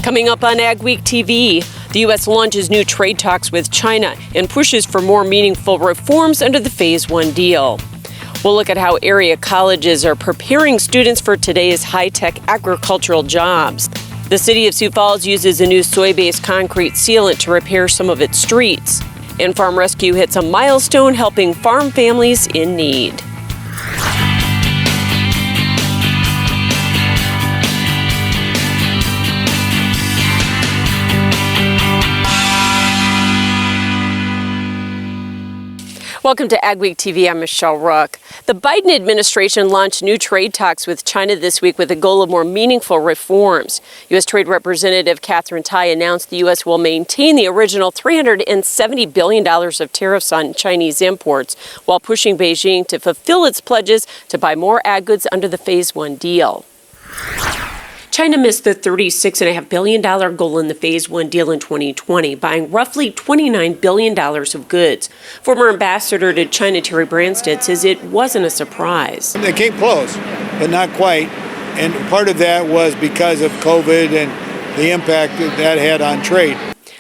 Coming up on Ag Week TV, the U.S. launches new trade talks with China and pushes for more meaningful reforms under the Phase 1 deal. We'll look at how area colleges are preparing students for today's high-tech agricultural jobs. The city of Sioux Falls uses a new soy-based concrete sealant to repair some of its streets. And Farm Rescue hits a milestone helping farm families in need. Welcome to Ag Week TV. I'm Michelle Rook. The Biden administration launched new trade talks with China this week with the goal of more meaningful reforms. U.S. Trade Representative Catherine Tai announced the U.S. will maintain the original $370 billion of tariffs on Chinese imports while pushing Beijing to fulfill its pledges to buy more ag goods under the Phase 1 deal. China missed the $36.5 billion goal in the Phase 1 deal in 2020, buying roughly $29 billion of goods. Former ambassador to China Terry Branstad says it wasn't a surprise. They came close, but not quite. And part of that was because of COVID and the impact that had on trade.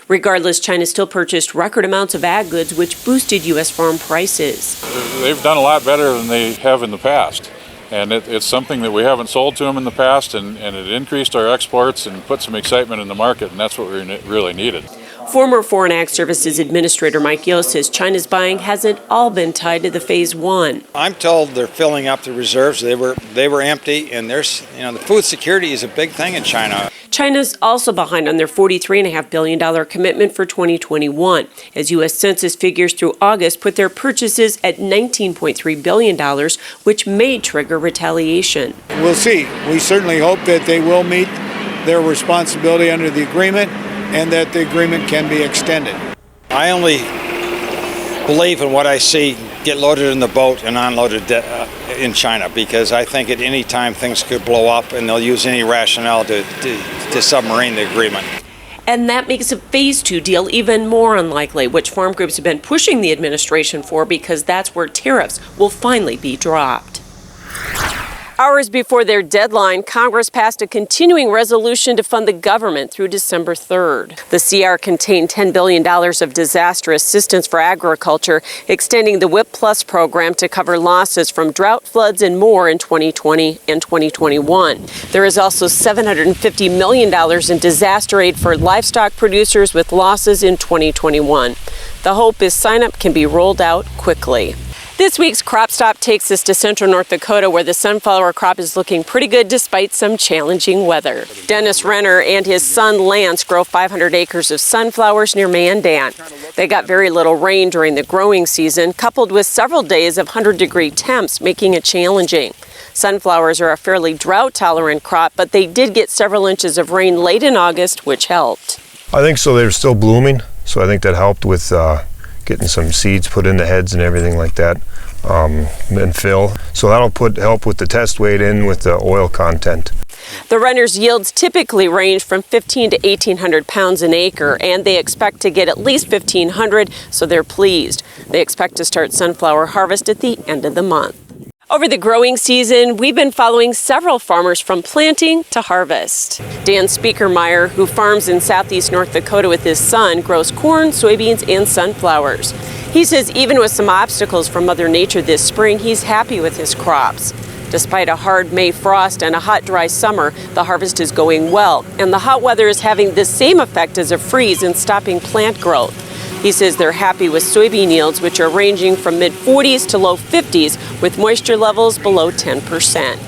Regardless, China still purchased record amounts of ag goods, which boosted U.S. farm prices. They've done a lot better than they have in the past. And it's something that we haven't sold to them in the past, and it increased our exports and put some excitement in the market, and that's what we really needed. Former Foreign Ag Services Administrator Mike Yost says China's buying hasn't all been tied to the Phase 1. I'm told they're filling up the reserves. They were empty, and there's the food security is a big thing in China. China's also behind on their $43.5 billion commitment for 2021, as U.S. Census figures through August put their purchases at $19.3 billion, which may trigger retaliation. We'll see. We certainly hope that they will meet their responsibility under the agreement and that the agreement can be extended. I only believe in what I see get loaded in the boat and unloaded in China, because I think at any time things could blow up and they'll use any rationale to submarine the agreement. And that makes a Phase 2 deal even more unlikely, which farm groups have been pushing the administration for because that's where tariffs will finally be dropped. Hours before their deadline, Congress passed a continuing resolution to fund the government through December 3rd. The CR contained $10 billion of disaster assistance for agriculture, extending the WIP Plus program to cover losses from drought, floods, and more in 2020 and 2021. There is also $750 million in disaster aid for livestock producers with losses in 2021. The hope is sign-up can be rolled out quickly. This week's Crop Stop takes us to central North Dakota, where the sunflower crop is looking pretty good despite some challenging weather. Dennis Renner and his son Lance grow 500 acres of sunflowers near Mandan. They got very little rain during the growing season, coupled with several days of 100-degree temps, making it challenging. Sunflowers are a fairly drought-tolerant crop, but they did get several inches of rain late in August, which helped. I think so. They're still blooming, so I think that helped with getting some seeds put in the heads and everything like that, and fill. So that'll help with the test weight in with the oil content. The Renner's yields typically range from 1,500 to 1,800 pounds an acre, and they expect to get at least 1,500, so they're pleased. They expect to start sunflower harvest at the end of the month. Over the growing season, we've been following several farmers from planting to harvest. Dan Speakermeyer, who farms in southeast North Dakota with his son, grows corn, soybeans, and sunflowers. He says even with some obstacles from Mother Nature this spring, he's happy with his crops. Despite a hard May frost and a hot, dry summer, the harvest is going well, and the hot weather is having the same effect as a freeze in stopping plant growth. He says they're happy with soybean yields, which are ranging from mid-40s to low 50s, with moisture levels below 10%.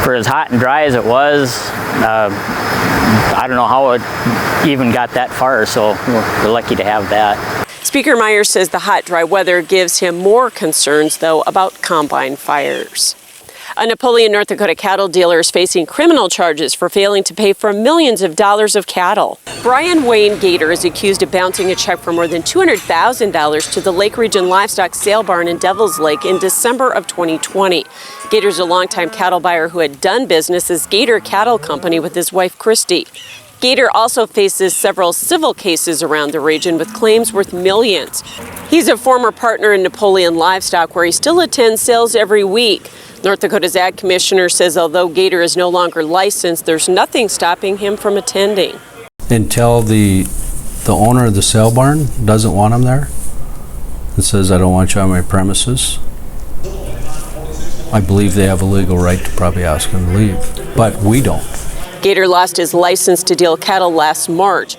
For as hot and dry as it was, I don't know how it even got that far, so we're lucky to have that. Speakermeyer says the hot, dry weather gives him more concerns, though, about combine fires. A Napoleon, North Dakota cattle dealer is facing criminal charges for failing to pay for millions of dollars of cattle. Brian Wayne Gader is accused of bouncing a check for more than $200,000 to the Lake Region Livestock Sale Barn in Devils Lake in December of 2020. Gader's a longtime cattle buyer who had done business as Gader Cattle Company with his wife, Christy. Gader also faces several civil cases around the region with claims worth millions. He's a former partner in Napoleon Livestock, where he still attends sales every week. North Dakota's Ag Commissioner says although Gader is no longer licensed, there's nothing stopping him from attending. until the owner of the sale barn doesn't want them there and says, I don't want you on my premises, I believe they have a legal right to probably ask them to leave, but we don't. Gader lost his license to deal cattle last March.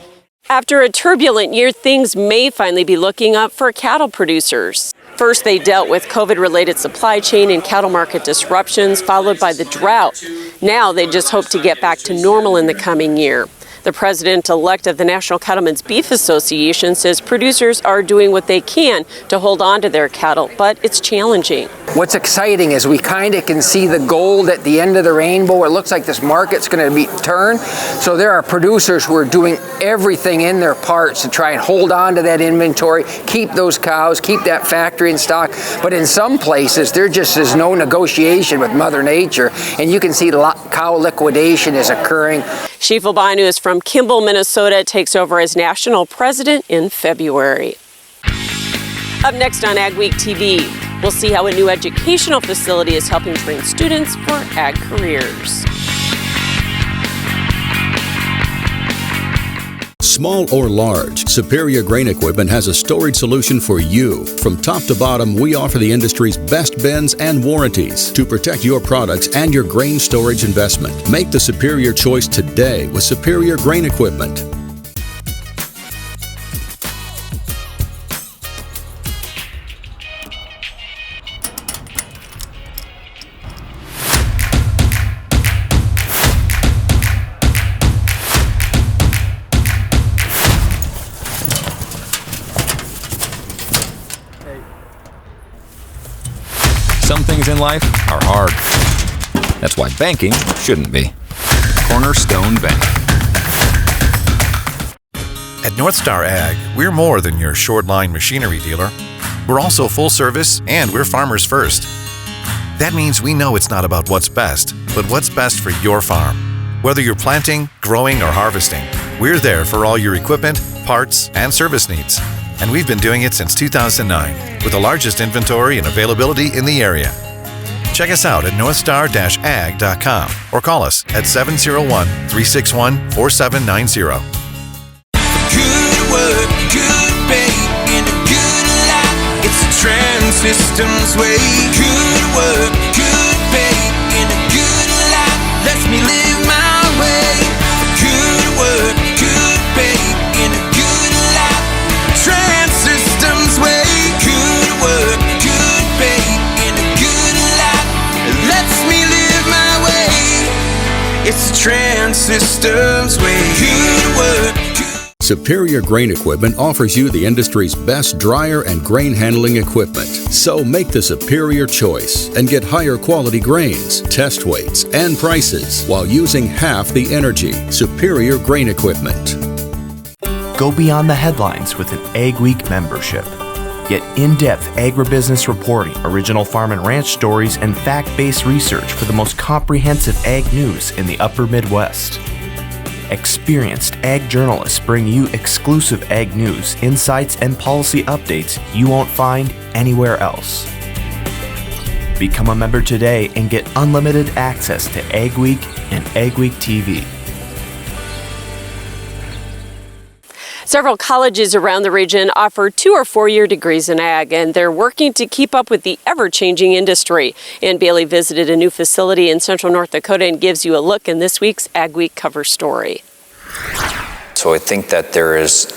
After a turbulent year, things may finally be looking up for cattle producers. First, they dealt with COVID-related supply chain and cattle market disruptions, followed by the drought. Now they just hope to get back to normal in the coming year. The president-elect of the National Cattlemen's Beef Association says producers are doing what they can to hold on to their cattle, but it's challenging. What's exciting is we kind of can see the gold at the end of the rainbow. It looks like this market's going to be turned. So there are producers who are doing everything in their parts to try and hold on to that inventory, keep those cows, keep that factory in stock. But in some places, there just is no negotiation with Mother Nature, and you can see cow liquidation is occurring. Shifal Banu is from Kimball, Minnesota, takes over as national president in February. Up next on Ag Week TV, we'll see how a new educational facility is helping train students for ag careers. Small or large, Superior Grain Equipment has a storage solution for you. From top to bottom, we offer the industry's best bins and warranties to protect your products and your grain storage investment. Make the superior choice today with Superior Grain Equipment. Some things in life are hard. That's why banking shouldn't be. Cornerstone Bank. At North Star Ag, we're more than your short-line machinery dealer. We're also full service, and we're farmers first. That means we know it's not about what's best, but what's best for your farm. Whether you're planting, growing, or harvesting, we're there for all your equipment, parts, and service needs. And we've been doing it since 2009, with the largest inventory and availability in the area. Check us out at northstar-ag.com or call us at 701-361-4790. Good work, good pay, and a good life. It's the Trans Systems way. Good work, good pay, and a good life. Lets me live my way. Good work, good pay, and a good life. Trans Systems way. Good work, good pay, and a good life. Lets me live my way. It's the Trans Systems way. Good work. Superior Grain Equipment offers you the industry's best dryer and grain handling equipment. So make the superior choice and get higher quality grains, test weights, and prices while using half the energy. Superior Grain Equipment. Go beyond the headlines with an Ag Week membership. Get in-depth agribusiness reporting, original farm and ranch stories, and fact-based research for the most comprehensive ag news in the upper Midwest. Experienced ag journalists bring you exclusive ag news, insights, and policy updates you won't find anywhere else. Become a member today and get unlimited access to Ag Week and Ag Week TV. Several colleges around the region offer 2 or 4 year degrees in ag, and they're working to keep up with the ever-changing industry. Ann Bailey visited a new facility in central North Dakota and gives you a look in this week's Ag Week cover story. So I think that there is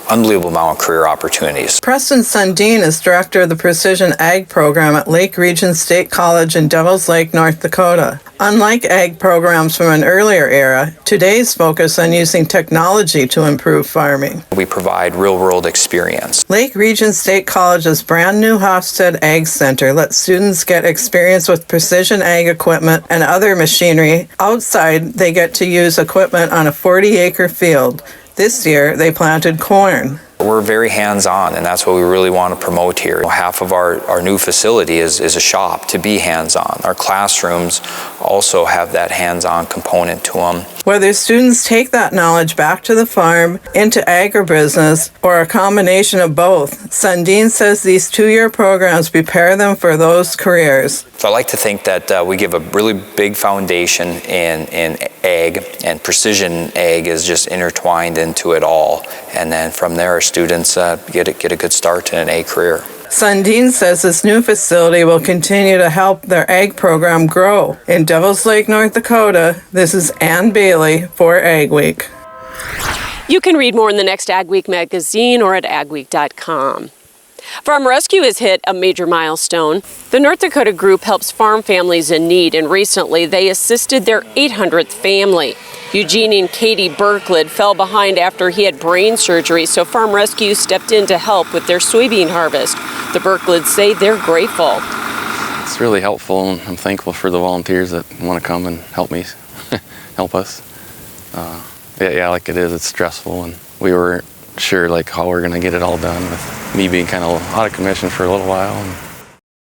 unbelievable amount of career opportunities. Preston Sundin is director of the Precision Ag program at Lake Region State College in Devils Lake, North Dakota. Unlike ag programs from an earlier era, today's focus on using technology to improve farming. We provide real-world experience. Lake Region State College's brand new Hofstad Ag Center lets students get experience with precision ag equipment and other machinery. Outside, they get to use equipment on a 40-acre field. This year, they planted corn. We're very hands-on, and that's what we really want to promote here. Half of our new facility is a shop to be hands-on. Our classrooms also have that hands-on component to them. Whether students take that knowledge back to the farm, into agribusiness, or a combination of both, Sundin says these 2-year programs prepare them for those careers. So I like to think that we give a really big foundation in ag, and precision ag is just intertwined into it all. And then from there, our students get a good start to an ag career. Sundin says this new facility will continue to help their ag program grow. In Devils Lake, North Dakota, this is Ann Bailey for Ag Week. You can read more in the next Ag Week magazine or at agweek.com. Farm Rescue has hit a major milestone. The North Dakota group helps farm families in need, and recently they assisted their 800th family. Eugene and Katie Berklid fell behind after he had brain surgery, so Farm Rescue stepped in to help with their soybean harvest. The Berklids say they're grateful. It's really helpful, and I'm thankful for the volunteers that want to come and help me, help us. Yeah, like it is, it's stressful, and we weren't sure like how we're gonna get it all done with me being kind of out of commission for a little while.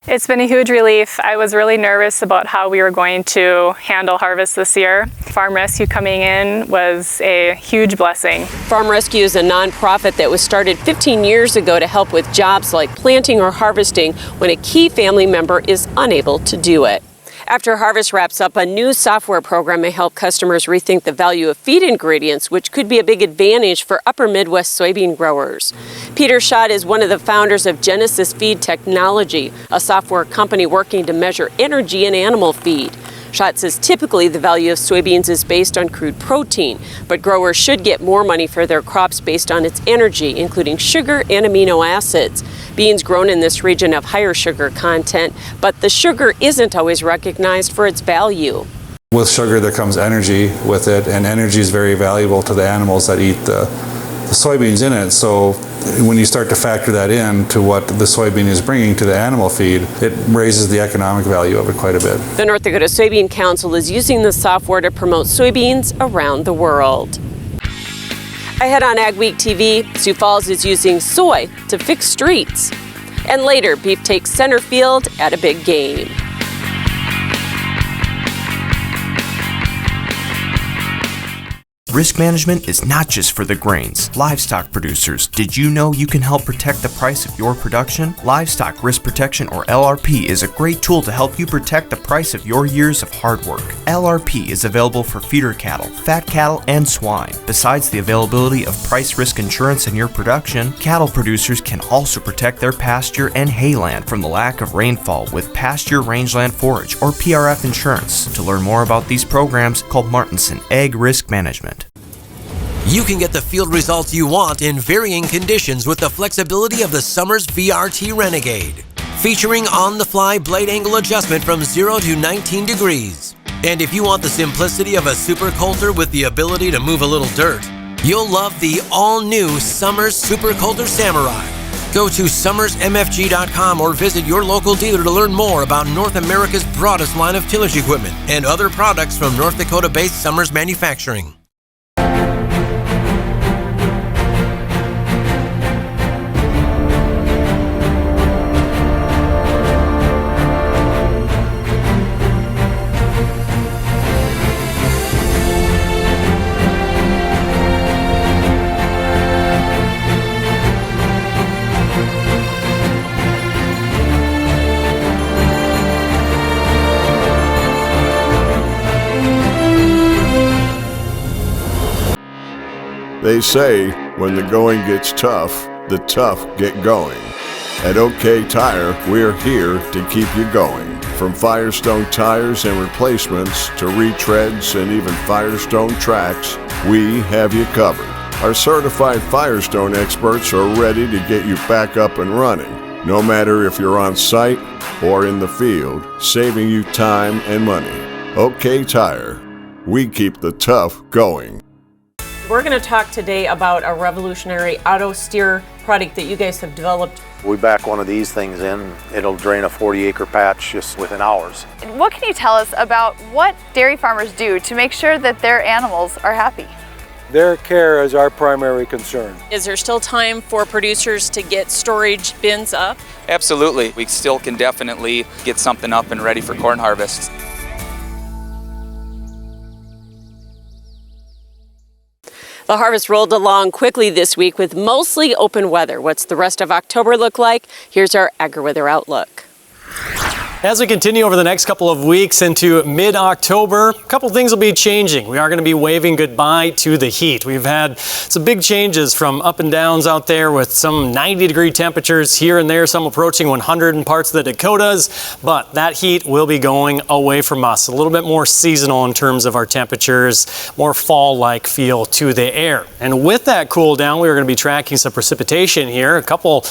It's been a huge relief. I was really nervous about how we were going to handle harvest this year. Farm Rescue coming in was a huge blessing. Farm Rescue is a nonprofit that was started 15 years ago to help with jobs like planting or harvesting when a key family member is unable to do it. After harvest wraps up, a new software program may help customers rethink the value of feed ingredients, which could be a big advantage for upper Midwest soybean growers. Peter Schott is one of the founders of Genesis Feed Technology, a software company working to measure energy in animal feed. Schott says typically the value of soybeans is based on crude protein, but growers should get more money for their crops based on its energy, including sugar and amino acids. Beans grown in this region have higher sugar content, but the sugar isn't always recognized for its value. With sugar there comes energy with it, and energy is very valuable to the animals that eat the soybeans in it. So when you start to factor that in to what the soybean is bringing to the animal feed, it raises the economic value of it quite a bit. The North Dakota Soybean Council is using the software to promote soybeans around the world. Ahead on Ag Week TV, Sioux Falls is using soy to fix streets. And later, beef takes center field at a big game. Risk management is not just for the grains. Livestock producers, did you know you can help protect the price of your production? Livestock Risk Protection, or LRP, is a great tool to help you protect the price of your years of hard work. LRP is available for feeder cattle, fat cattle, and swine. Besides the availability of price risk insurance in your production, cattle producers can also protect their pasture and hayland from the lack of rainfall with Pasture Rangeland Forage, or PRF insurance. To learn more about these programs, call Martinson Ag Risk Management. You can get the field results you want in varying conditions with the flexibility of the Summers VRT Renegade, featuring on-the-fly blade angle adjustment from 0 to 19 degrees. And if you want the simplicity of a Super Coulter with the ability to move a little dirt, you'll love the all-new Summers Super Coulter Samurai. Go to summersmfg.com or visit your local dealer to learn more about North America's broadest line of tillage equipment and other products from North Dakota-based Summers Manufacturing. They say when the going gets tough, the tough get going. At OK Tire, we're here to keep you going. From Firestone tires and replacements to retreads and even Firestone tracks, we have you covered. Our certified Firestone experts are ready to get you back up and running, no matter if you're on site or in the field, saving you time and money. OK Tire, we keep the tough going. We're going to talk today about a revolutionary auto steer product that you guys have developed. We back one of these things in, it'll drain a 40-acre patch just within hours. What can you tell us about what dairy farmers do to make sure that their animals are happy? Their care is our primary concern. Is there still time for producers to get storage bins up? Absolutely. We still can definitely get something up and ready for corn harvest. The harvest rolled along quickly this week with mostly open weather. What's the rest of October look like? Here's our AgriWeather outlook. As we continue over the next couple of weeks into mid-October, a couple things will be changing. We are going to be waving goodbye to the heat. We've had some big changes from up and downs out there with some 90-degree temperatures here and there, some approaching 100 in parts of the Dakotas, but that heat will be going away from us. A little bit more seasonal in terms of our temperatures, more fall-like feel to the air. And with that cool down, we are going to be tracking some precipitation here, a couple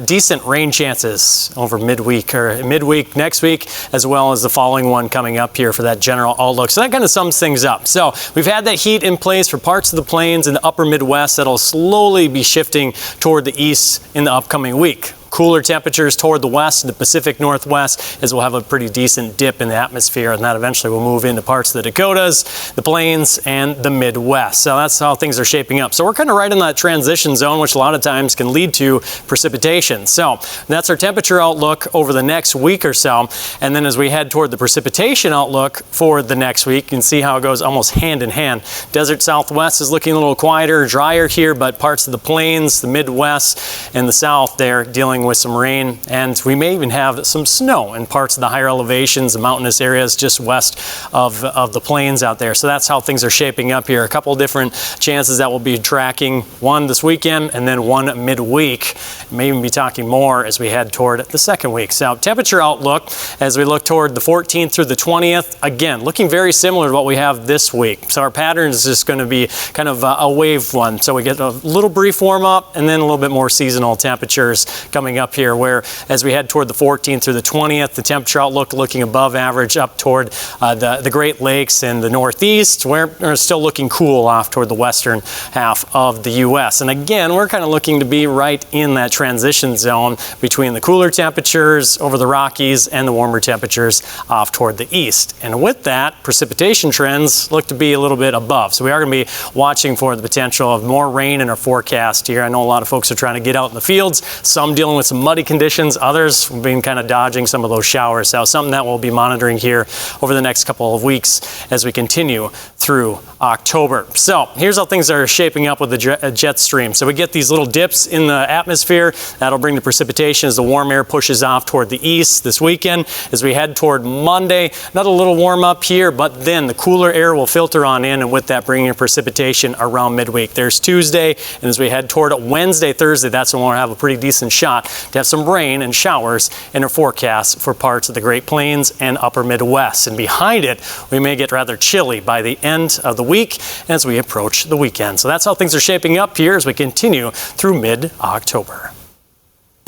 decent rain chances over midweek next week, as well as the following one coming up here for that general outlook. So that kind of sums things up. So we've had that heat in place for parts of the plains and the upper Midwest that'll slowly be shifting toward the east in the upcoming week. Cooler temperatures toward the west and the Pacific Northwest, as we'll have a pretty decent dip in the atmosphere, and that eventually will move into parts of the Dakotas, the plains, and the Midwest. So that's how things are shaping up. So we're kind of right in that transition zone, which a lot of times can lead to precipitation. So that's our temperature outlook over the next week or so. And then as we head toward the precipitation outlook for the next week, you can see how it goes almost hand in hand. Desert Southwest is looking a little quieter, drier here, but parts of the plains, the Midwest, and the South there dealing with some rain, and we may even have some snow in parts of the higher elevations, the mountainous areas just west of the plains out there. So that's how things are shaping up here. A couple different chances that we'll be tracking, one this weekend and then one midweek. May even be talking more as we head toward the second week. So temperature outlook as we look toward the 14th through the 20th, again looking very similar to what we have this week. So our pattern is just going to be kind of a wave one. So we get a little brief warm up and then a little bit more seasonal temperatures coming up here, where as we head toward the 14th through the 20th, the temperature outlook looking above average up toward the Great Lakes and the Northeast, where we're still looking cool off toward the western half of the U.S. And again, we're kind of looking to be right in that transition zone between the cooler temperatures over the Rockies and the warmer temperatures off toward the east. And with that, precipitation trends look to be a little bit above. So we are going to be watching for the potential of more rain in our forecast here. I know a lot of folks are trying to get out in the fields, some dealing with some muddy conditions, others being kind of dodging some of those showers. So something that we'll be monitoring here over the next couple of weeks as we continue through October. So here's how things are shaping up with the jet stream. So we get these little dips in the atmosphere. That'll bring the precipitation as the warm air pushes off toward the east this weekend. As we head toward Monday, another little warm up here, but then the cooler air will filter on in, and with that bringing precipitation around midweek. There's Tuesday, and as we head toward Wednesday, Thursday, that's when we'll have a pretty decent shot to have some rain and showers in our forecast for parts of the Great Plains and upper Midwest. And behind it, we may get rather chilly by the end of the week as we approach the weekend. So that's how things are shaping up here as we continue through mid-October.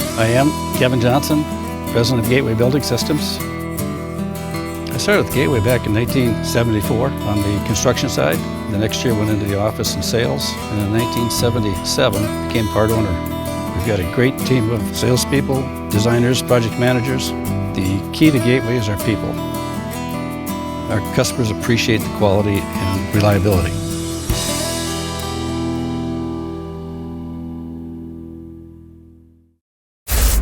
I am Kevin Johnson, president of Gateway Building Systems. I started with Gateway back in 1974 on the construction side. The next year went into the office and sales, and in 1977 became part owner. We've got a great team of salespeople, designers, project managers. The key to Gateway is our people. Our customers appreciate the quality and reliability.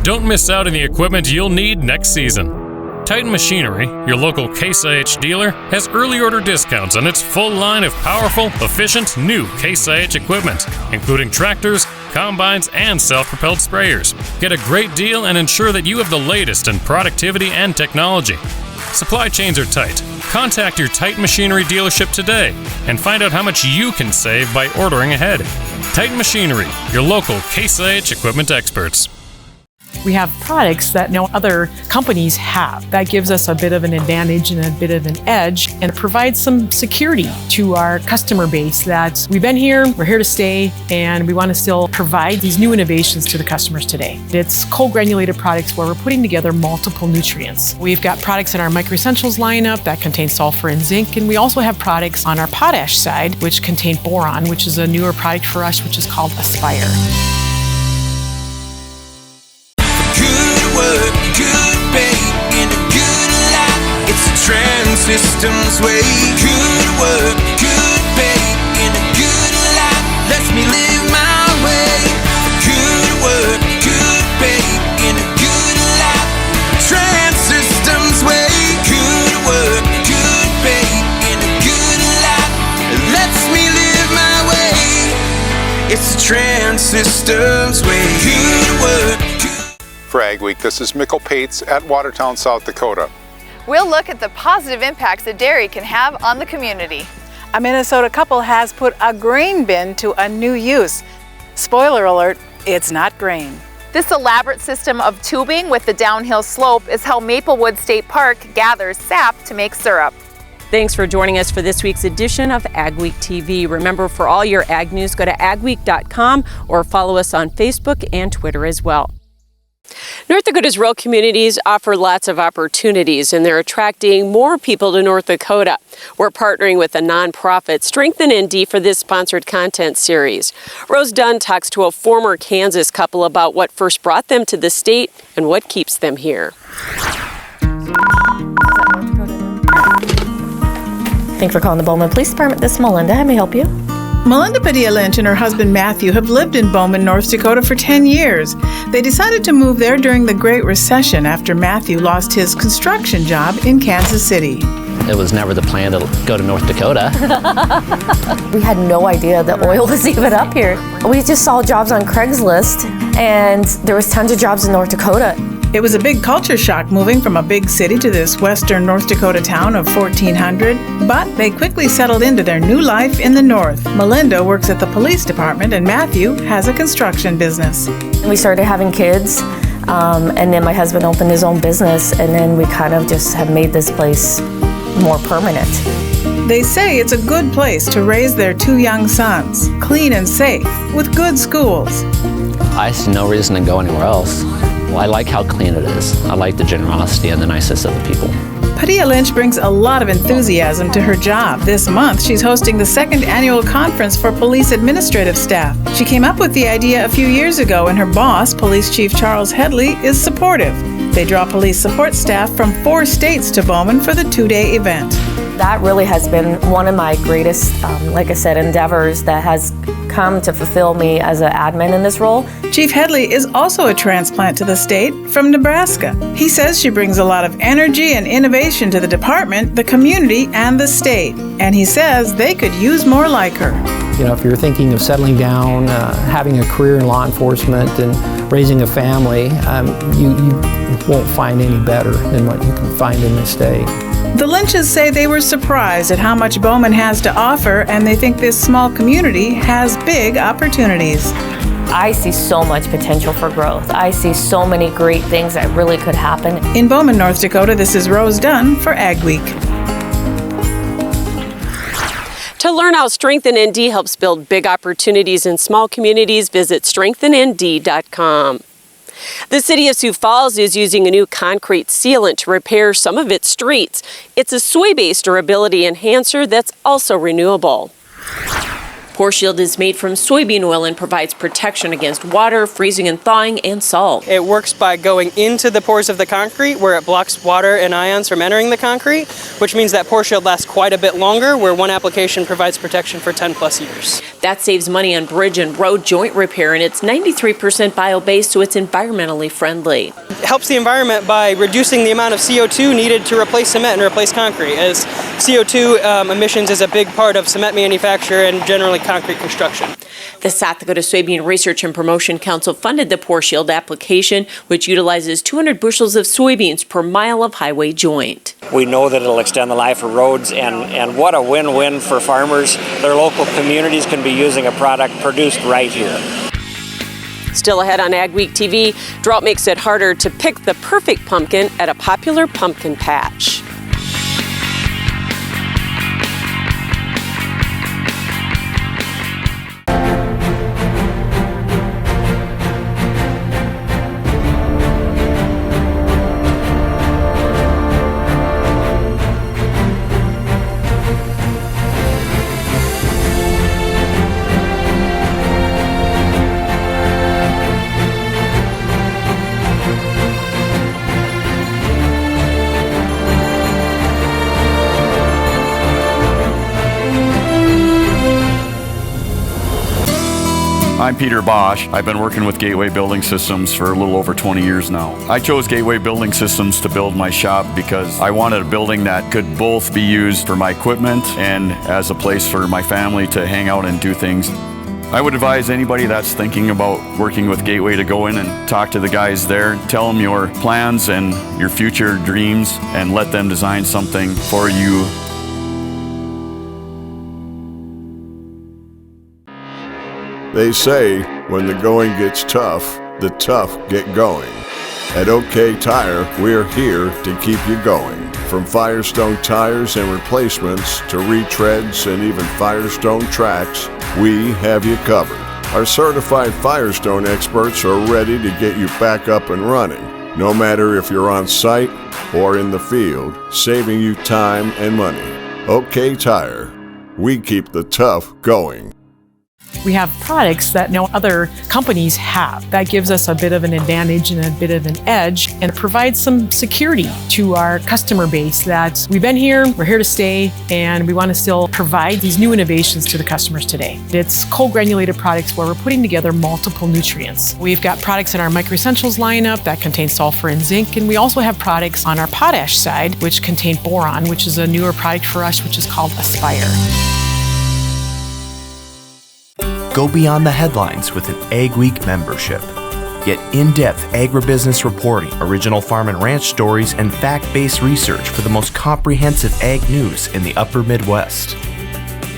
Don't miss out on the equipment you'll need next season. Titan Machinery, your local Case IH dealer, has early order discounts on its full line of powerful, efficient, new Case IH equipment, including tractors, combines, and self-propelled sprayers. Get a great deal and ensure that you have the latest in productivity and technology. Supply chains are tight. Contact your Titan Machinery dealership today and find out how much you can save by ordering ahead. Titan Machinery, your local Case IH equipment experts. We have products that no other companies have. That gives us a bit of an advantage and a bit of an edge, and it provides some security to our customer base that we've been here, we're here to stay, and we want to still provide these new innovations to the customers today. It's cold granulated products where we're putting together multiple nutrients. We've got products in our Micro Essentials lineup that contain sulfur and zinc, and we also have products on our potash side which contain boron, which is a newer product for us, which is called Aspire. Good pay in a good life. It's the Trend Systems way. Good work, good pay in a good life. Lets me live my way. Good work, good pay in a good life. Trend Systems way. Good work, good pay in a good life. Lets me live my way. It's a Trans Systems way. Good work. For Ag Week, this is Mikkel Pates at Watertown, South Dakota. We'll look at the positive impacts that dairy can have on the community. A Minnesota couple has put a grain bin to a new use. Spoiler alert, it's not grain. This elaborate system of tubing with the downhill slope is how Maplewood State Park gathers sap to make syrup. Thanks for joining us for this week's edition of Ag Week TV. Remember, for all your ag news, go to agweek.com or follow us on Facebook and Twitter as well. North Dakota's rural communities offer lots of opportunities, and they're attracting more people to North Dakota. We're partnering with the nonprofit Strengthen ND for this sponsored content series. Rose Dunn talks to a former Kansas couple about what first brought them to the state and what keeps them here. Thanks for calling the Bowman Police Department. This is Melinda. How may I help you? Melinda Padilla-Lynch and her husband Matthew have lived in Bowman, North Dakota for 10 years. They decided to move there during the Great Recession after Matthew lost his construction job in Kansas City. It was never the plan to go to North Dakota. We had no idea that oil was even up here. We just saw jobs on Craigslist, and there was tons of jobs in North Dakota. It was a big culture shock moving from a big city to this western North Dakota town of 1,400, but they quickly settled into their new life in the north. Melinda works at the police department and Matthew has a construction business. We started having kids, and then my husband opened his own business, and then we kind of just have made this place more permanent. They say it's a good place to raise their 2 young sons, clean and safe, with good schools. I see no reason to go anywhere else. Well, I like how clean it is. I like the generosity and the nicest of the people. Padilla-Lynch brings a lot of enthusiasm to her job. This month, she's hosting the 2nd annual conference for police administrative staff. She came up with the idea a few years ago, and her boss, Police Chief Charles Headley, is supportive. They draw police support staff from 4 states to Bowman for the 2-day event. That really has been one of my greatest, like I said, endeavors that has come to fulfill me as an admin in this role. Chief Headley is also a transplant to the state from Nebraska. He says she brings a lot of energy and innovation to the department, the community, and the state. And he says they could use more like her. You know, if you're thinking of settling down, having a career in law enforcement, and raising a family, you won't find any better than what you can find in this state. The Lynches say they were surprised at how much Bowman has to offer, and they think this small community has big opportunities. I see so much potential for growth. I see so many great things that really could happen. In Bowman, North Dakota, this is Rose Dunn for Ag Week. To learn how Strengthen ND helps build big opportunities in small communities, visit strengthennd.com. The city of Sioux Falls is using a new concrete sealant to repair some of its streets. It's a soy-based durability enhancer that's also renewable. PoreShield is made from soybean oil and provides protection against water, freezing and thawing, and salt. It works by going into the pores of the concrete where it blocks water and ions from entering the concrete, which means that PoreShield lasts quite a bit longer, where one application provides protection for 10 plus years. That saves money on bridge and road joint repair, and it's 93% bio-based, so it's environmentally friendly. It helps the environment by reducing the amount of CO2 needed to replace cement and replace concrete, as CO2 emissions is a big part of cement manufacture and generally concrete construction. The South Dakota Soybean Research and Promotion Council funded the PoreShield application, which utilizes 200 bushels of soybeans per mile of highway joint. We know that it'll extend the life of roads, and what a win-win for farmers. Their local communities can be using a product produced right here. Still ahead on Ag Week TV, drought makes it harder to pick the perfect pumpkin at a popular pumpkin patch. I'm Peter Bosch. I've been working with Gateway Building Systems for a little over 20 years now. I chose Gateway Building Systems to build my shop because I wanted a building that could both be used for my equipment and as a place for my family to hang out and do things. I would advise anybody that's thinking about working with Gateway to go in and talk to the guys there, tell them your plans and your future dreams, and let them design something for you. They say when the going gets tough, the tough get going. At OK Tire, we're here to keep you going. From Firestone tires and replacements to retreads and even Firestone tracks, we have you covered. Our certified Firestone experts are ready to get you back up and running, no matter if you're on site or in the field, saving you time and money. OK Tire, we keep the tough going. We have products that no other companies have. That gives us a bit of an advantage and a bit of an edge, and it provides some security to our customer base that we've been here, we're here to stay, and we want to still provide these new innovations to the customers today. It's cold granulated products where we're putting together multiple nutrients. We've got products in our Micro Essentials lineup that contain sulfur and zinc, and we also have products on our potash side which contain boron, which is a newer product for us, which is called Aspire. Go beyond the headlines with an Ag Week membership. Get in-depth agribusiness reporting, original farm and ranch stories, and fact-based research for the most comprehensive ag news in the upper Midwest.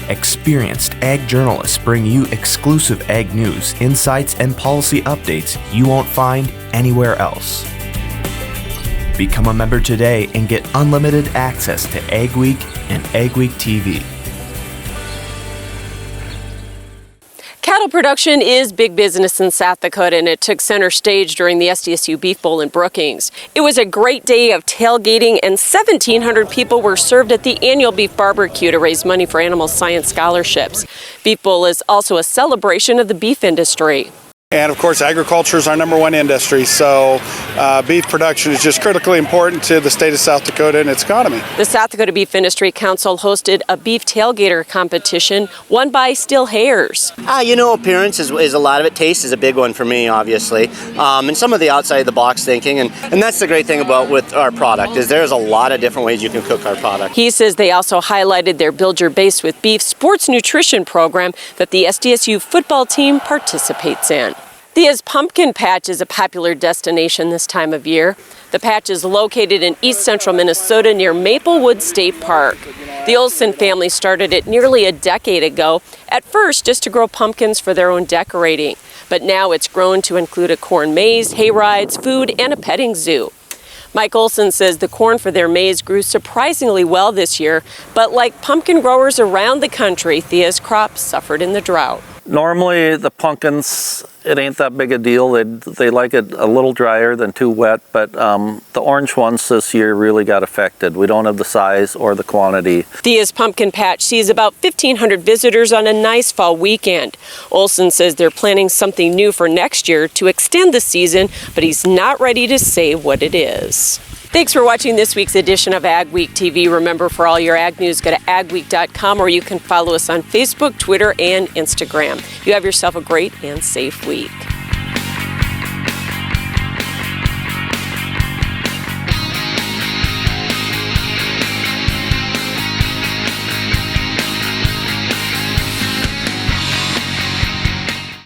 Experienced ag journalists bring you exclusive ag news, insights, and policy updates you won't find anywhere else. Become a member today and get unlimited access to Ag Week and Ag Week TV. Cattle production is big business in South Dakota, and it took center stage during the SDSU Beef Bowl in Brookings. It was a great day of tailgating, and 1,700 people were served at the annual beef barbecue to raise money for animal science scholarships. Beef Bowl is also a celebration of the beef industry. And of course, agriculture is our #1 industry, so beef production is just critically important to the state of South Dakota and its economy. The South Dakota Beef Industry Council hosted a beef tailgater competition won by Still Hares. Appearance is a lot of it. Taste is a big one for me, obviously, and some of the outside of the box thinking, and that's the great thing about with our product is there's a lot of different ways you can cook our product. He says they also highlighted their Build Your Base with Beef sports nutrition program that the SDSU football team participates in. Thea's Pumpkin Patch is a popular destination this time of year. The patch is located in east central Minnesota near Maplewood State Park. The Olson family started it nearly a decade ago, at first just to grow pumpkins for their own decorating. But now it's grown to include a corn maze, hay rides, food, and a petting zoo. Mike Olson says the corn for their maize grew surprisingly well this year, but like pumpkin growers around the country, Thea's crop suffered in the drought. Normally the pumpkins, it ain't that big a deal. They like it a little drier than too wet, but the orange ones this year really got affected. We don't have the size or the quantity. Thea's Pumpkin Patch sees about 1,500 visitors on a nice fall weekend. Olson says they're planning something new for next year to extend the season, but he's not ready to say what it is. Thanks for watching this week's edition of Ag Week TV. Remember, for all your ag news, go to agweek.com, or you can follow us on Facebook, Twitter, and Instagram. You have yourself a great and safe week.